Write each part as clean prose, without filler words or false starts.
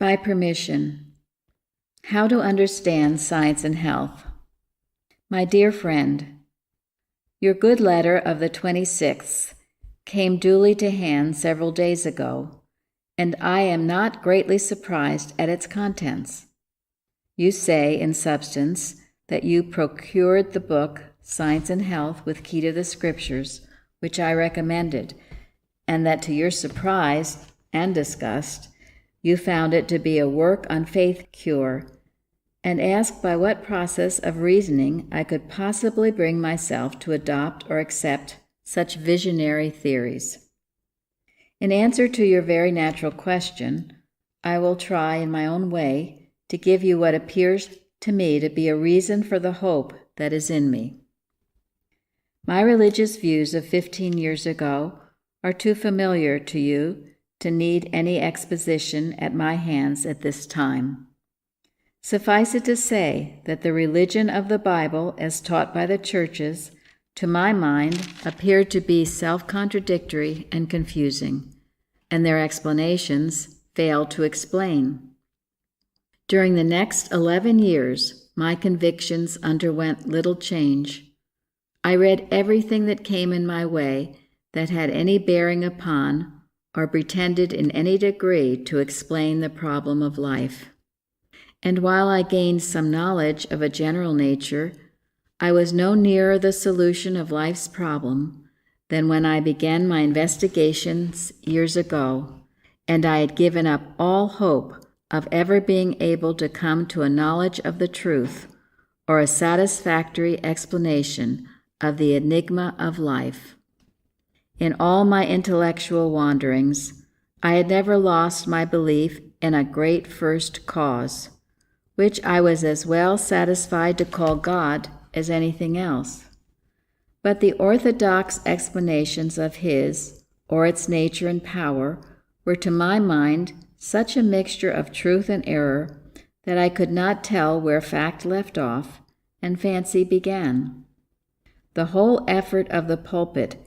By permission. How to understand science and health. My dear friend, your good letter of the 26th came duly to hand several days ago, and I am not greatly surprised at its contents. You say, in substance, that you procured the book Science and Health with Key to the Scriptures, which I recommended, and that to your surprise and disgust, you found it to be a work on faith cure, and asked by what process of reasoning I could possibly bring myself to adopt or accept such visionary theories. In answer to your very natural question, I will try in my own way to give you what appears to me to be a reason for the hope that is in me. My religious views of 15 years ago are too familiar to you to need any exposition at my hands at this time. Suffice it to say that the religion of the Bible as taught by the churches, to my mind, appeared to be self-contradictory and confusing, and their explanations failed to explain. During the next 11 years, my convictions underwent little change. I read everything that came in my way that had any bearing upon or pretended in any degree to explain the problem of life. And while I gained some knowledge of a general nature, I was no nearer the solution of life's problem than when I began my investigations years ago, and I had given up all hope of ever being able to come to a knowledge of the truth or a satisfactory explanation of the enigma of life. In all my intellectual wanderings, I had never lost my belief in a great first cause, which I was as well satisfied to call God as anything else. But the orthodox explanations of his, or its nature and power, were to my mind such a mixture of truth and error that I could not tell where fact left off and fancy began. The whole effort of the pulpit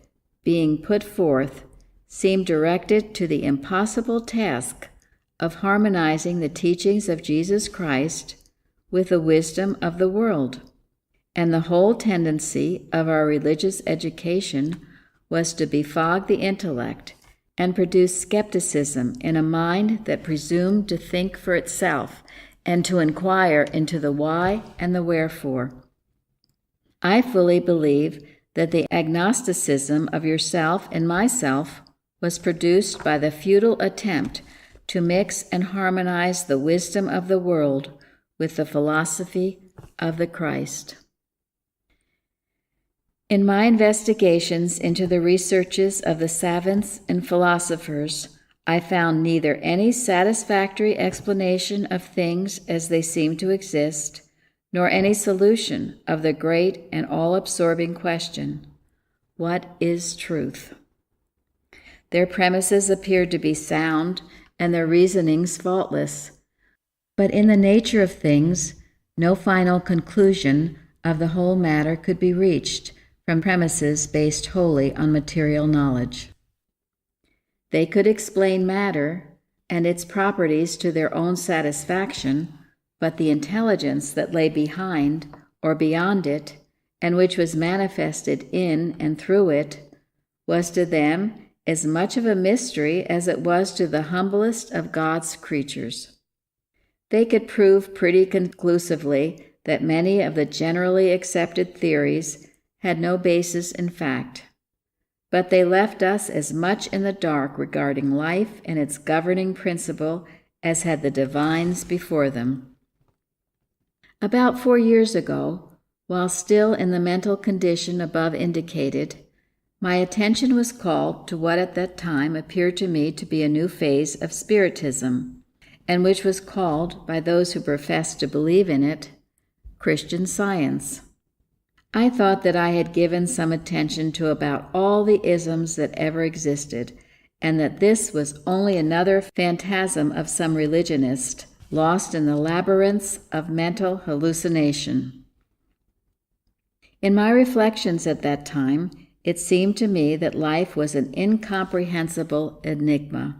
being put forth seemed directed to the impossible task of harmonizing the teachings of Jesus Christ with the wisdom of the world, and the whole tendency of our religious education was to befog the intellect and produce skepticism in a mind that presumed to think for itself and to inquire into the why and the wherefore. I fully believe that the agnosticism of yourself and myself was produced by the futile attempt to mix and harmonize the wisdom of the world with the philosophy of the Christ. In my investigations into the researches of the savants and philosophers, I found neither any satisfactory explanation of things as they seem to exist, nor any solution of the great and all-absorbing question, what is truth? Their premises appeared to be sound and their reasonings faultless, but in the nature of things, no final conclusion of the whole matter could be reached from premises based wholly on material knowledge. They could explain matter and its properties to their own satisfaction, but the intelligence that lay behind or beyond it, and which was manifested in and through it, was to them as much of a mystery as it was to the humblest of God's creatures. They could prove pretty conclusively that many of the generally accepted theories had no basis in fact, but they left us as much in the dark regarding life and its governing principle as had the divines before them. About 4 years ago, while still in the mental condition above indicated, my attention was called to what at that time appeared to me to be a new phase of Spiritism, and which was called, by those who professed to believe in it, Christian Science. I thought that I had given some attention to about all the isms that ever existed, and that this was only another phantasm of some religionist, lost in the labyrinths of mental hallucination. In my reflections at that time, it seemed to me that life was an incomprehensible enigma.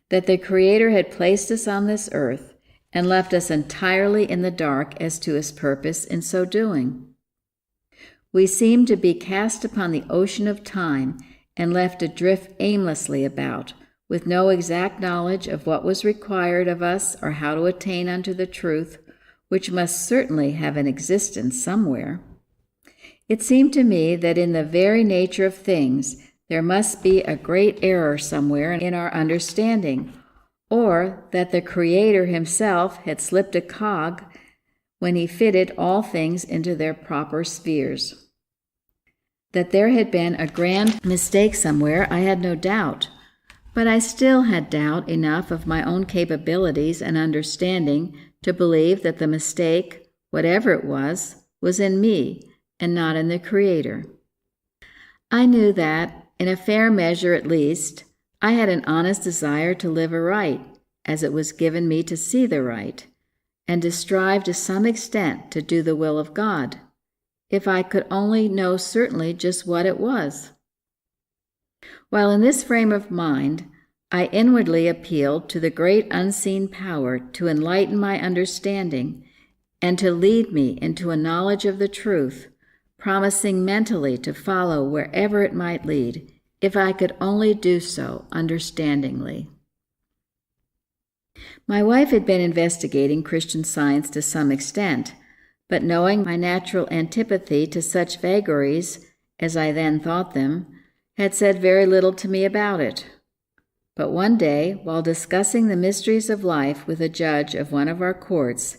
that the Creator had placed us on this earth and left us entirely in the dark as to his purpose in so doing. We seemed to be cast upon the ocean of time and left to drift aimlessly about, with no exact knowledge of what was required of us or how to attain unto the truth, which must certainly have an existence somewhere. It seemed to me that in the very nature of things there must be a great error somewhere in our understanding, or that the Creator himself had slipped a cog when he fitted all things into their proper spheres. That there had been a grand mistake somewhere, I had no doubt, but I still had doubt enough of my own capabilities and understanding to believe that the mistake, whatever it was in me and not in the Creator. I knew that, in a fair measure at least, I had an honest desire to live aright, as it was given me to see the right, and to strive to some extent to do the will of God, if I could only know certainly just what it was. While in this frame of mind, I inwardly appealed to the great unseen power to enlighten my understanding and to lead me into a knowledge of the truth, promising mentally to follow wherever it might lead, if I could only do so understandingly. My wife had been investigating Christian Science to some extent, but knowing my natural antipathy to such vagaries, as I then thought them, had said very little to me about it. But one day, while discussing the mysteries of life with a judge of one of our courts,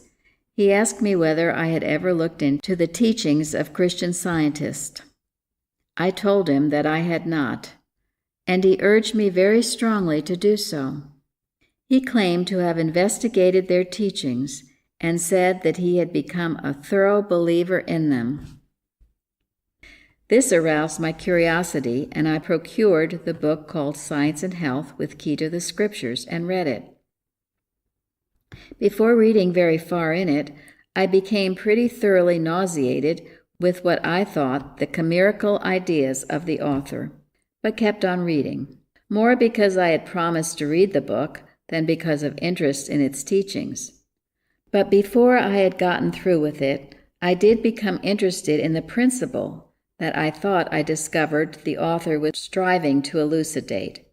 he asked me whether I had ever looked into the teachings of Christian Scientists. I told him that I had not, and he urged me very strongly to do so. He claimed to have investigated their teachings and said that he had become a thorough believer in them. This aroused my curiosity, and I procured the book called Science and Health with Key to the Scriptures and read it. Before reading very far in it, I became pretty thoroughly nauseated with what I thought the chimerical ideas of the author, but kept on reading, more because I had promised to read the book than because of interest in its teachings. But before I had gotten through with it, I did become interested in the principle that I thought I discovered the author was striving to elucidate.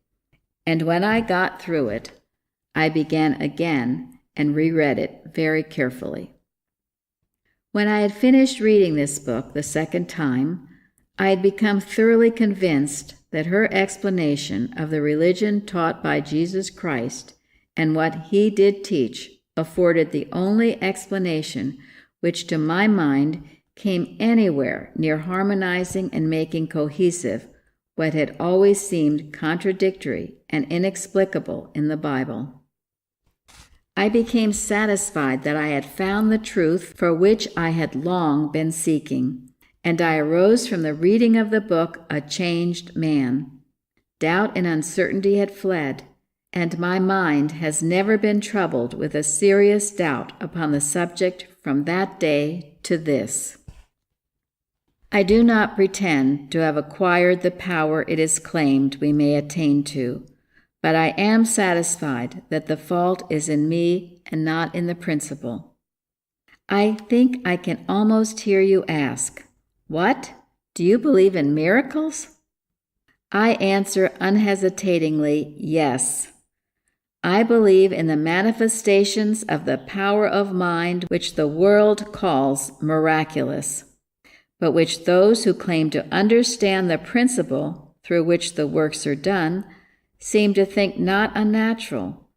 And when I got through it, I began again and reread it very carefully. When I had finished reading this book the second time, I had become thoroughly convinced that her explanation of the religion taught by Jesus Christ and what he did teach afforded the only explanation which, to my mind, came anywhere near harmonizing and making cohesive what had always seemed contradictory and inexplicable in the Bible. I became satisfied that I had found the truth for which I had long been seeking, and I arose from the reading of the book a changed man. Doubt and uncertainty had fled, and my mind has never been troubled with a serious doubt upon the subject from that day to this. I do not pretend to have acquired the power it is claimed we may attain to, but I am satisfied that the fault is in me and not in the principle. I think I can almost hear you ask, "What? Do you believe in miracles?" I answer unhesitatingly, yes. I believe in the manifestations of the power of mind which the world calls miraculous, but which those who claim to understand the principle through which the works are done seem to think not unnatural,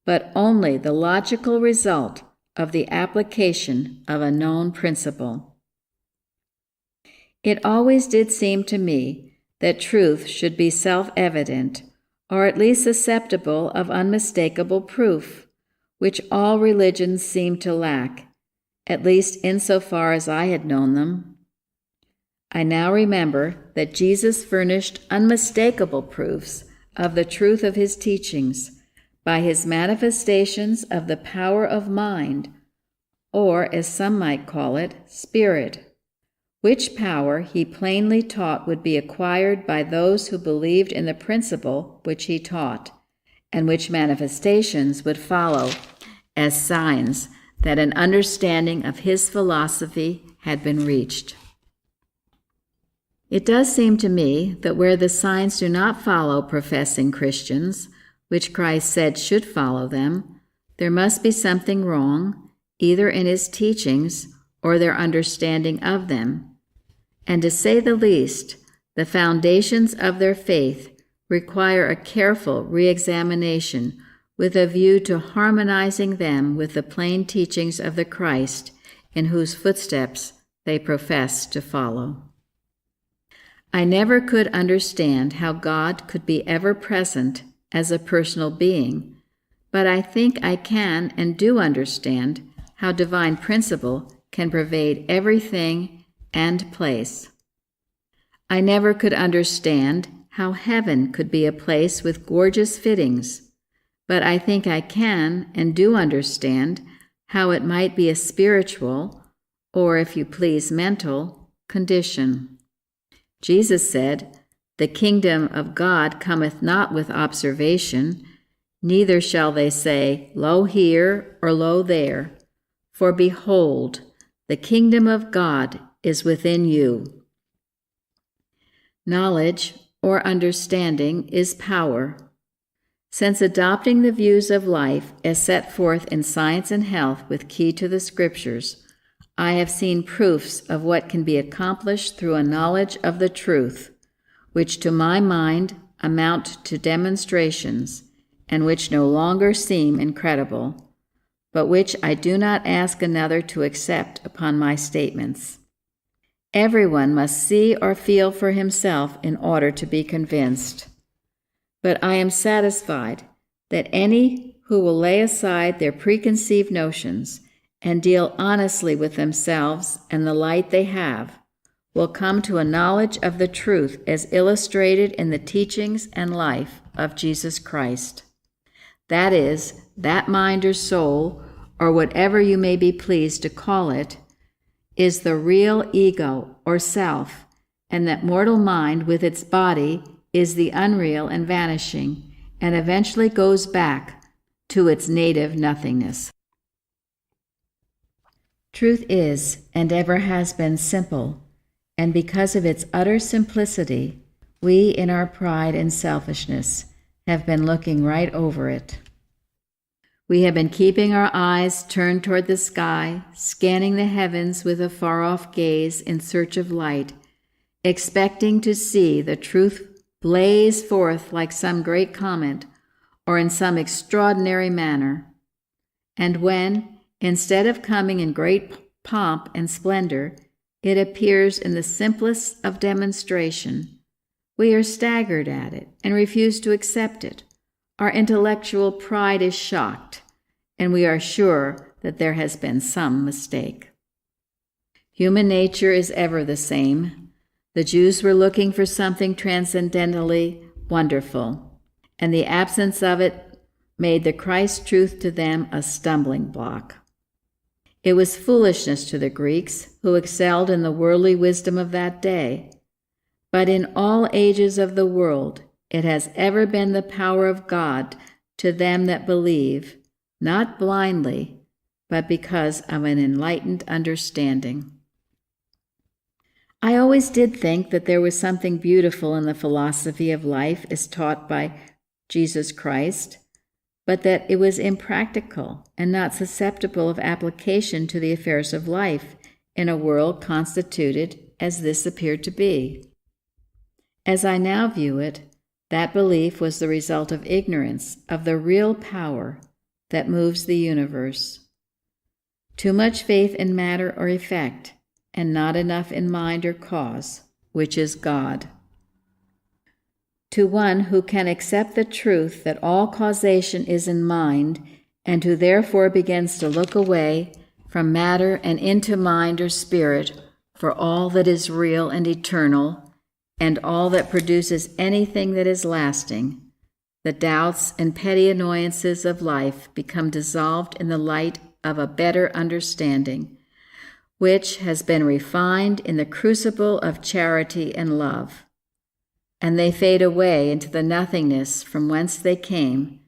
but only the logical result of the application of a known principle. It always did seem to me that truth should be self-evident, or at least susceptible of unmistakable proof, which all religions seem to lack, at least insofar as I had known them. I now remember that Jesus furnished unmistakable proofs of the truth of his teachings by his manifestations of the power of mind, or as some might call it, spirit, which power he plainly taught would be acquired by those who believed in the principle which he taught, and which manifestations would follow as signs that an understanding of his philosophy had been reached. It does seem to me that where the signs do not follow professing Christians, which Christ said should follow them, there must be something wrong, either in his teachings or their understanding of them. And to say the least, the foundations of their faith require a careful re-examination with a view to harmonizing them with the plain teachings of the Christ in whose footsteps they profess to follow. I never could understand how God could be ever present as a personal being, but I think I can and do understand how divine principle can pervade everything and place. I never could understand how heaven could be a place with gorgeous fittings, but I think I can and do understand how it might be a spiritual, or if you please mental, condition. Jesus said, "The kingdom of God cometh not with observation, neither shall they say, Lo here, or Lo there. For behold, the kingdom of God is within you." Knowledge, or understanding, is power. Since adopting the views of life as set forth in Science and Health with key to the Scriptures, I have seen proofs of what can be accomplished through a knowledge of the truth, which to my mind amount to demonstrations, and which no longer seem incredible, but which I do not ask another to accept upon my statements. Everyone must see or feel for himself in order to be convinced. But I am satisfied that any who will lay aside their preconceived notions and deal honestly with themselves and the light they have, will come to a knowledge of the truth as illustrated in the teachings and life of Jesus Christ. That is, that mind or soul, or whatever you may be pleased to call it, is the real ego or self, and that mortal mind with its body is the unreal and vanishing, and eventually goes back to its native nothingness. Truth is, and ever has been, simple, and because of its utter simplicity, we, in our pride and selfishness, have been looking right over it. We have been keeping our eyes turned toward the sky, scanning the heavens with a far-off gaze in search of light, expecting to see the truth blaze forth like some great comet or in some extraordinary manner. And when, instead of coming in great pomp and splendor, it appears in the simplest of demonstration, we are staggered at it and refuse to accept it. Our intellectual pride is shocked, and we are sure that there has been some mistake. Human nature is ever the same. The Jews were looking for something transcendently wonderful, and the absence of it made the Christ truth to them a stumbling block. It was foolishness to the Greeks, who excelled in the worldly wisdom of that day. But in all ages of the world, it has ever been the power of God to them that believe, not blindly, but because of an enlightened understanding. I always did think that there was something beautiful in the philosophy of life as taught by Jesus Christ, but that it was impractical and not susceptible of application to the affairs of life in a world constituted as this appeared to be. As I now view it, that belief was the result of ignorance of the real power that moves the universe. Too much faith in matter or effect, and not enough in mind or cause, which is God. To one who can accept the truth that all causation is in mind, and who therefore begins to look away from matter and into mind or spirit for all that is real and eternal, and all that produces anything that is lasting, the doubts and petty annoyances of life become dissolved in the light of a better understanding, which has been refined in the crucible of charity and love. And they fade away into the nothingness from whence they came,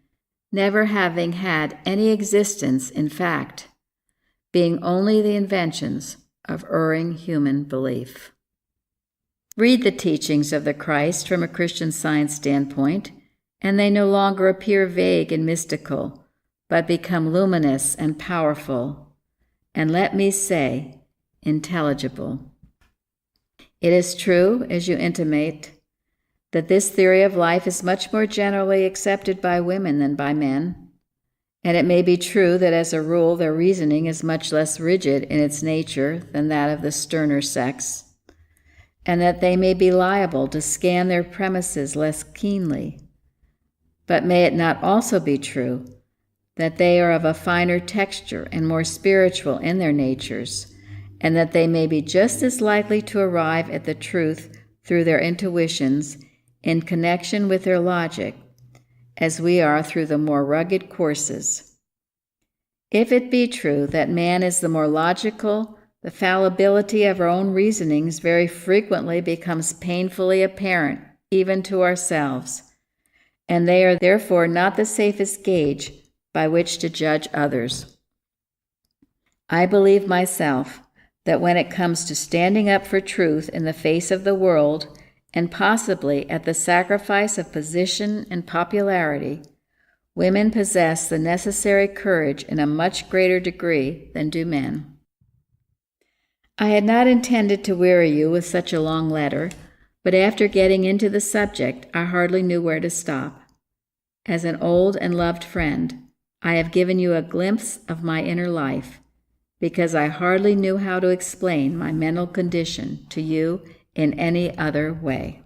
never having had any existence in fact, being only the inventions of erring human belief. Read the teachings of the Christ from a Christian Science standpoint, and they no longer appear vague and mystical, but become luminous and powerful, and let me say, intelligible. It is true, as you intimate, that this theory of life is much more generally accepted by women than by men, and it may be true that as a rule their reasoning is much less rigid in its nature than that of the sterner sex, and that they may be liable to scan their premises less keenly. But may it not also be true that they are of a finer texture and more spiritual in their natures, and that they may be just as likely to arrive at the truth through their intuitions in connection with their logic as we are through the more rugged courses? If it be true that man is the more logical, the fallibility of our own reasonings very frequently becomes painfully apparent even to ourselves, and they are therefore not the safest gauge by which to judge others. I believe myself that when it comes to standing up for truth in the face of the world, and possibly at the sacrifice of position and popularity, women possess the necessary courage in a much greater degree than do men. I had not intended to weary you with such a long letter, but after getting into the subject, I hardly knew where to stop. As an old and loved friend, I have given you a glimpse of my inner life, because I hardly knew how to explain my mental condition to you in any other way.